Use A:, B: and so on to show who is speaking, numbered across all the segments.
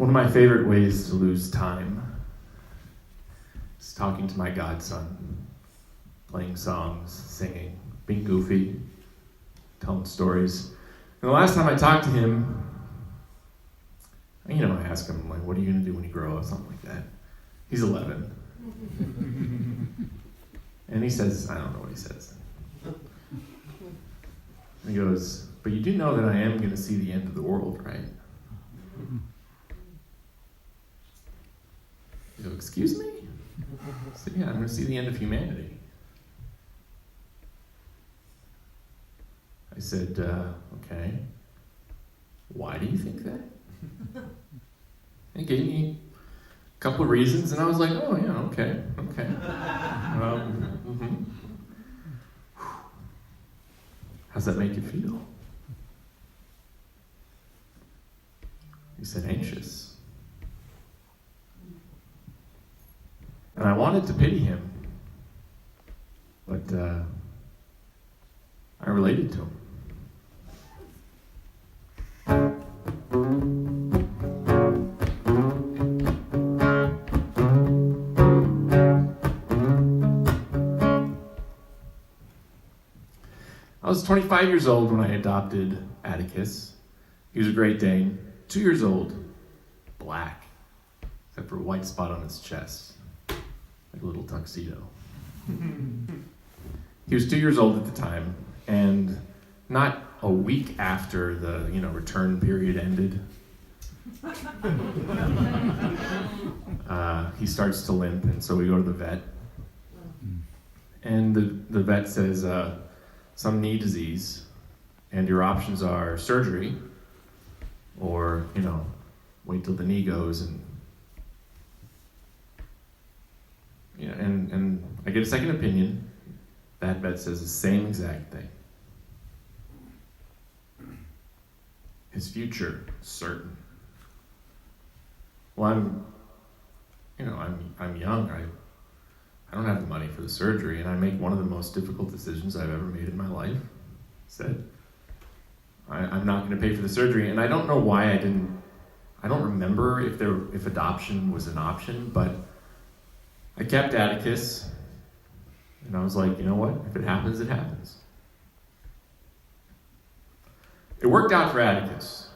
A: One of my favorite ways to lose time is talking to my godson, playing songs, singing, being goofy, telling stories. And the last time I talked to him, I ask him, like, what are you going to do when you grow up? Something like that. He's 11. And he says, I don't know what he says. And he goes, but you do know that I am going to see the end of the world, right? I go, excuse me? I said, yeah, I'm going to see the end of humanity. I said, okay. Why do you think that? And he gave me a couple of reasons, and I was like, oh, yeah, okay. How's that make you feel? He said, anxious. And I wanted to pity him, but I related to him. I was 25 years old when I adopted Atticus. He was a Great Dane, 2 years old, black, except for a white spot on his chest, like a little tuxedo. He was 2 years old at the time, and not a week after the return period ended, he starts to limp, and so we go to the vet. And the vet says, some knee disease, and your options are surgery, or, wait till the knee goes, and I get a second opinion. That vet says the same exact thing. His future certain. Well, I'm young. I don't have the money for the surgery, and I make one of the most difficult decisions I've ever made in my life. Said, I'm not going to pay for the surgery, and I don't know why I don't remember if adoption was an option, but I kept Atticus, and I was like, you know what? If it happens, it happens. It worked out for Atticus.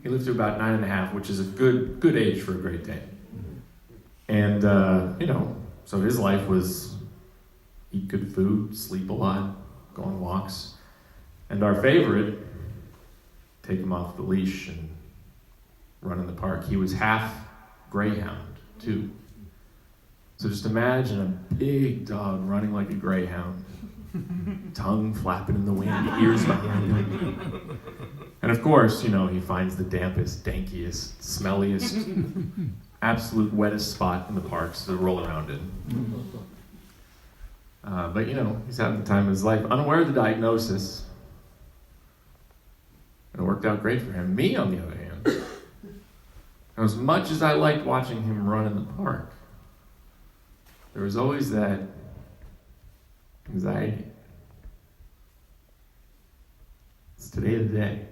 A: He lived to about 9.5, which is a good age for a Great Dane. And, so his life was eat good food, sleep a lot, go on walks. And our favorite, take him off the leash and run in the park. He was half greyhound, too. So just imagine a big dog running like a greyhound, tongue flapping in the wind, ears behind him. And of course, he finds the dampest, dankiest, smelliest, absolute wettest spot in the parks to roll around in. But he's having the time of his life, unaware of the diagnosis. And it worked out great for him. Me, on the other hand, as much as I liked watching him run in the park, there was always that anxiety. It's today the day.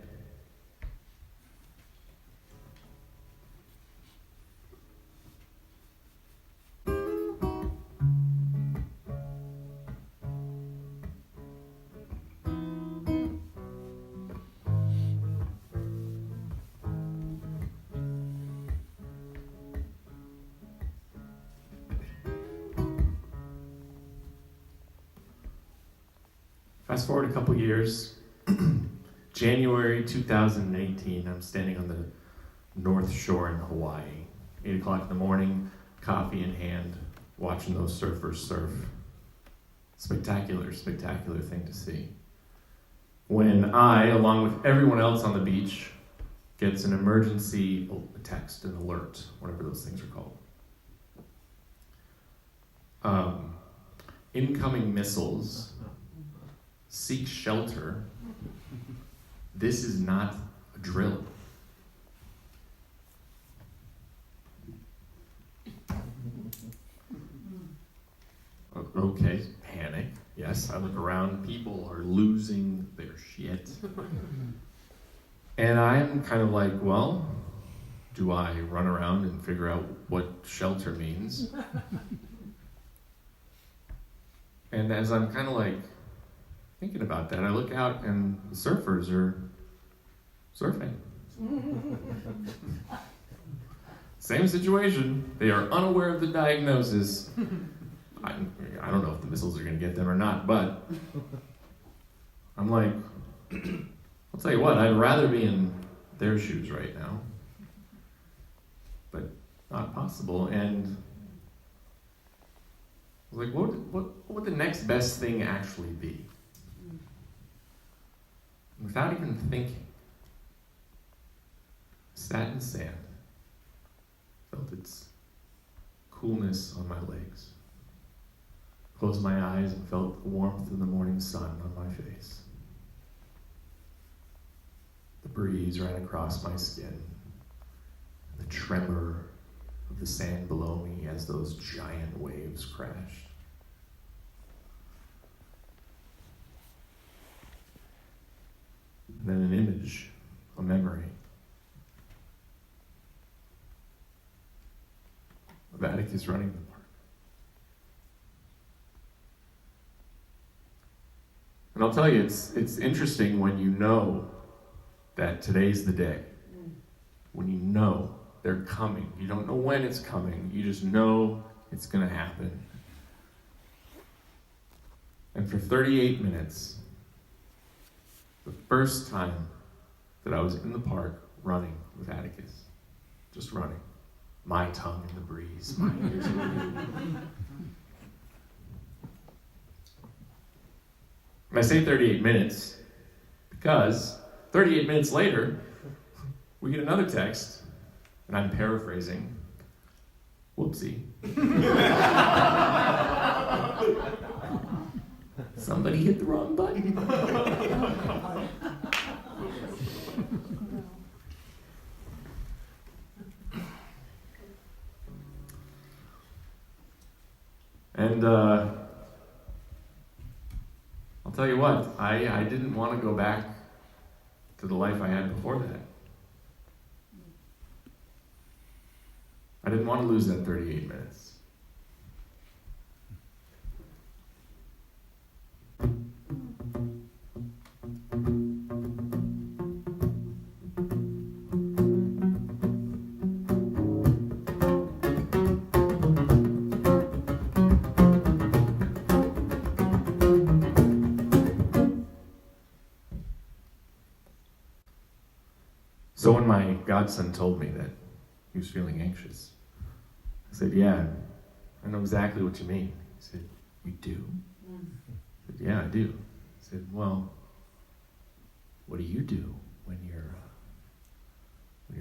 A: Fast forward a couple years, January 2018, I'm standing on the North Shore in Hawaii. 8 o'clock in the morning, coffee in hand, watching those surfers surf. Spectacular, spectacular thing to see. When I, along with everyone else on the beach, gets an emergency text, an alert, whatever those things are called. Incoming missiles. Seek shelter. This is not a drill. Okay, panic. Yes, I look around. People are losing their shit. And I'm kind of like, well, do I run around and figure out what shelter means? And as I'm kind of like thinking about that, I look out and the surfers are surfing. Same situation. They are unaware of the diagnosis. I don't know if the missiles are going to get them or not, but I'm like, I'll tell you what, I'd rather be in their shoes right now, but not possible. And I was like, what would the next best thing actually be? Without even thinking, sat in sand, felt its coolness on my legs, closed my eyes and felt the warmth of the morning sun on my face. The breeze ran across my skin, the tremor of the sand below me as those giant waves crashed. And then an image, a memory of Atticus running the park. And I'll tell you, it's interesting when you know that today's the day. When you know they're coming. You don't know when it's coming. You just know it's going to happen. And for 38 minutes, the first time that I was in the park running with Atticus, just running, my tongue in the breeze, my ears in the wind. And I say 38 minutes because 38 minutes later, we get another text, and I'm paraphrasing. Whoopsie. Somebody hit the wrong button. And I'll tell you what, I didn't want to go back to the life I had before that. I didn't want to lose that 38 minutes. So when my godson told me that he was feeling anxious, I said, yeah, I know exactly what you mean. He said, you do? I said, yeah, I do. I said, well, what do you do when you're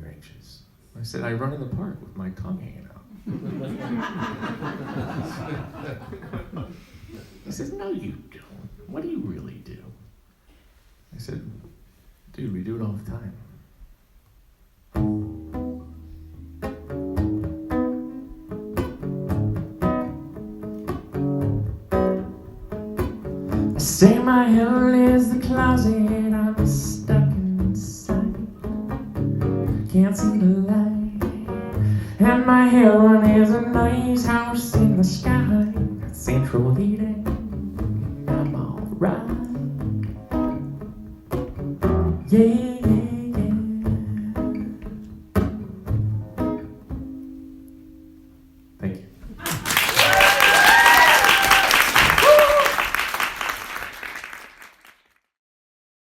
A: anxious? I said, I run in the park with my tongue hanging out. He says, no, you don't. What do you really do? I said, dude, we do it all the time. Say my hell is the closet I'm stuck inside. Can't see the light. And my heaven is a nice house in the sky. Central heating, I'm alright. Yeah.